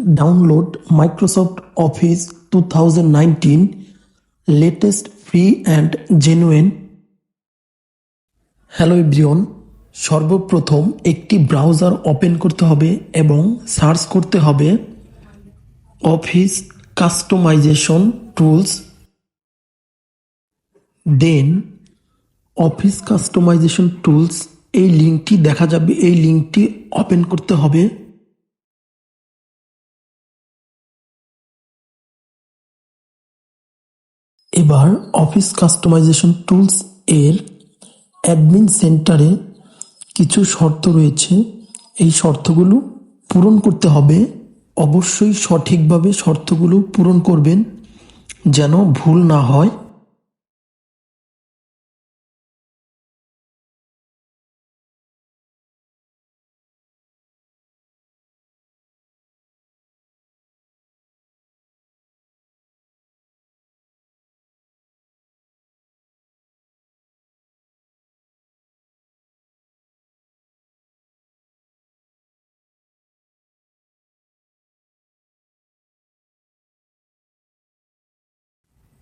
Download Microsoft Office 2019 latest free and genuine. Hello everyone, সর্বপ্রথম একটি browser open করতে হবে এবং সার্চ করতে হবে অফিস কাস্টমাইজেশন টুলস। দেন অফিস কাস্টমাইজেশন টুলস এই লিঙ্কটি দেখা যাবে, এই লিঙ্কটি ওপেন করতে হবে। এবার অফিস কাস্টমাইজেশন টুলস এর অ্যাডমিন সেন্টারে কিছু শর্ত রয়েছে, এই শর্তগুলো পূরণ করতে হবে। অবশ্যই সঠিকভাবে শর্তগুলো পূরণ করবেন যেন ভুল না হয়।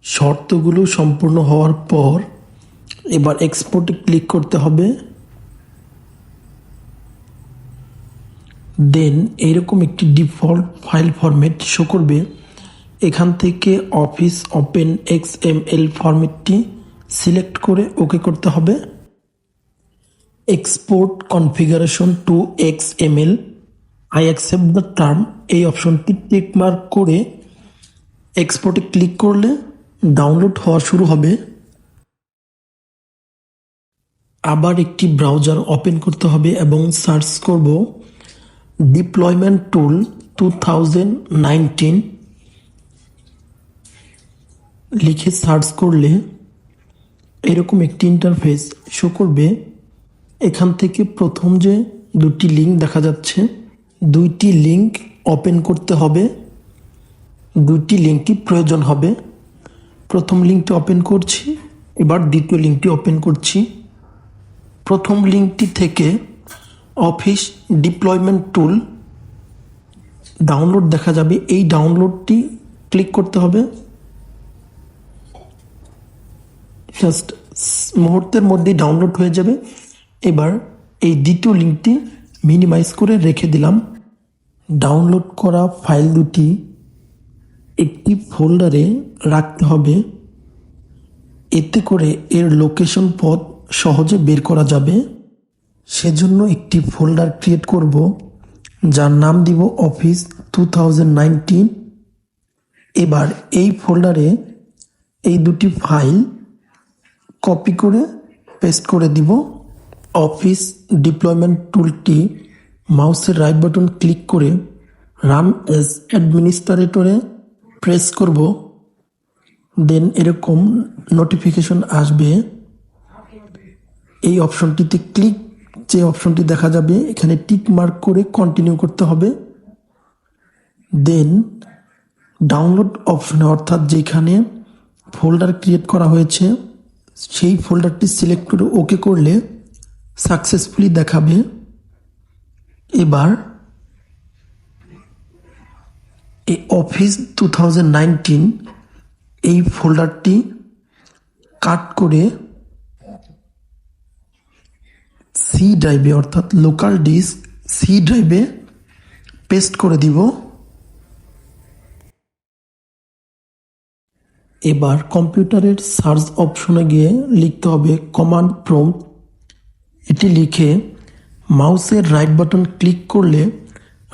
শর্তগুলো সম্পূর্ণ হওয়ার পর এবার এক্সপোর্টে ক্লিক করতে হবে। দেন এইরকম একটি ডিফল্ট ফাইল ফরম্যাট শো করবে। এখান থেকে অফিস ওপেন XML ফরম্যাটটি সিলেক্ট করে ওকে করতে হবে। Export configuration to XML, I accept the term, এই অপশনটি টিক মার্ক করে এক্সপোর্টে ক্লিক করলে ডাউনলোড হওয়া শুরু হবে। আবার একটি ব্রাউজার ওপেন করতে হবে এবং সার্চ করব ডিপ্লয়মেন্ট টুল 2019 লিখে সার্চ করলে এরকম একটি ইন্টারফেস শো করবে। এখান থেকে প্রথম যে দুটি লিঙ্ক দেখা যাচ্ছে, দুইটি লিঙ্ক ওপেন করতে হবে। দুইটি লিঙ্কটি প্রয়োজন হবে। প্রথম লিঙ্কটি ওপেন করছি, এবার দ্বিতীয় লিঙ্কটি ওপেন করছি। প্রথম লিঙ্কটি থেকে অফিস ডিপ্লয়মেন্ট টুল ডাউনলোড দেখা যাবে, এই ডাউনলোডটি ক্লিক করতে হবে। জাস্ট মুহূর্তের মধ্যেই ডাউনলোড হয়ে যাবে। এবার এই দ্বিতীয় লিঙ্কটি মিনিমাইজ করে রেখে দিলাম। ডাউনলোড করা ফাইল দুটি একটি ফোল্ডারে রাখতে হবে, এতে করে এর লোকেশন পথ সহজে বের করা যাবে। সেজন্য একটি ফোল্ডার ক্রিয়েট করব, যার নাম দিব অফিস 2019। এবার এই ফোল্ডারে এই দুটি ফাইল কপি করে পেস্ট করে দিব। অফিস ডিপ্লয়মেন্ট টুলটি মাউসের রাইট বাটন ক্লিক করে রান অ্যাজ অ্যাডমিনিস্ট্রেটরে প্রেস করব। দেন এরকম নোটিফিকেশন আসবে। এই অপশনটিতে ক্লিক, যে অপশনটি দেখা যাবে এখানে টিক মার্ক করে কন্টিনিউ করতে হবে। দেন ডাউনলোড অপশনে, অর্থাৎ যেখানে ফোল্ডার ক্রিয়েট করা হয়েছে সেই ফোল্ডারটি সিলেক্ট করে ওকে করলে সাকসেসফুলি দেখাবে। এবার এই অফিস 2019 এই ফোল্ডারটি কাট করে সি ড্রাইভে, অর্থাৎ লোকাল ডিস্ক সি ড্রাইভে পেস্ট করে দিব। এবার কম্পিউটারের সার্চ অপশনে গিয়ে লিখতে হবে কমান্ড প্রম্পট। এটি লিখে মাউসের রাইট বাটন ক্লিক করলে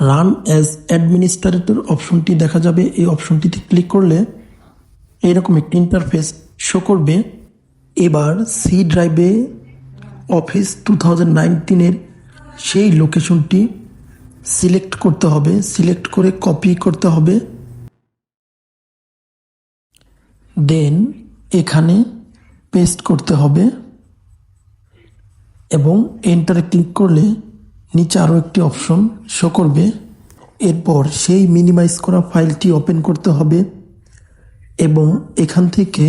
রান অ্যাজ অ্যাডমিনিস্ট্রেটর অপশনটি দেখা যাবে। এই অপশনটিতে ক্লিক করলে এরকম একটি ইন্টারফেস শো করবে। এবার সি ড্রাইভে অফিস 2019 সেই লোকেশনটি সিলেক্ট করতে হবে, সিলেক্ট করে কপি করতে হবে। দেন এখানে পেস্ট করতে হবে এবং এন্টারে ক্লিক করলে নিচে আরও একটি অপশন শো করবে। এরপর সেই মিনিমাইজ করা ফাইলটি ওপেন করতে হবে এবং এখান থেকে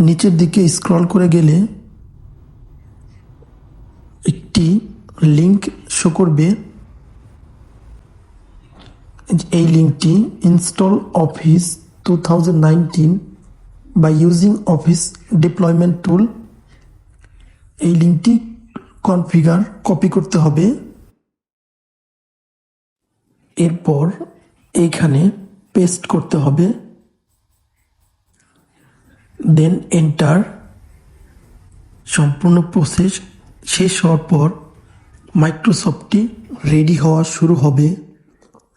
নিচের দিকে স্ক্রল করে গেলে একটি লিঙ্ক শো করবে। এই লিঙ্কটি install office 2019 by using office deployment tool, এই লিঙ্কটি কনফিগার কপি করতে হবে। এরপর এইখানে পেস্ট করতে হবে, দেন এন্টার। সম্পূর্ণ প্রসেস শেষ হওয়ার পর মাইক্রোসফটটি রেডি হওয়া শুরু হবে,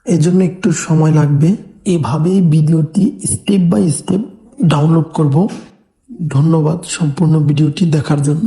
এজন্য একটু সময় লাগবে। এভাবেই ভিডিওটি স্টেপ বাই স্টেপ ডাউনলোড করব। ধন্যবাদ সম্পূর্ণ ভিডিওটি দেখার জন্য।